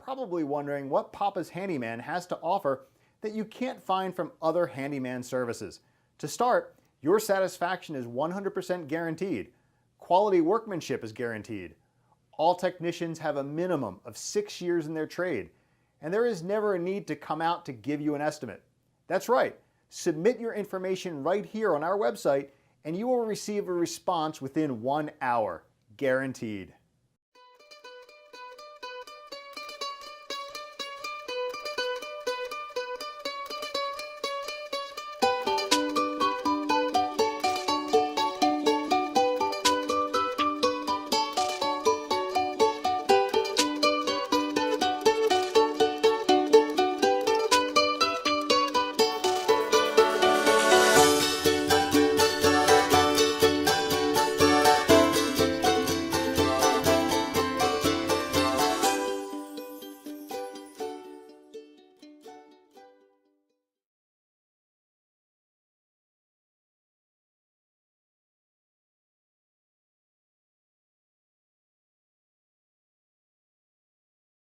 probably wondering what Papa's Handyman has to offer that you can't find from other handyman services. To start, your satisfaction is 100% guaranteed. Quality workmanship is guaranteed. All technicians have a minimum of 6 years in their trade, and there is never a need to come out to give you an estimate. That's right, submit your information right here on our website and you will receive a response within 1 hour, guaranteed.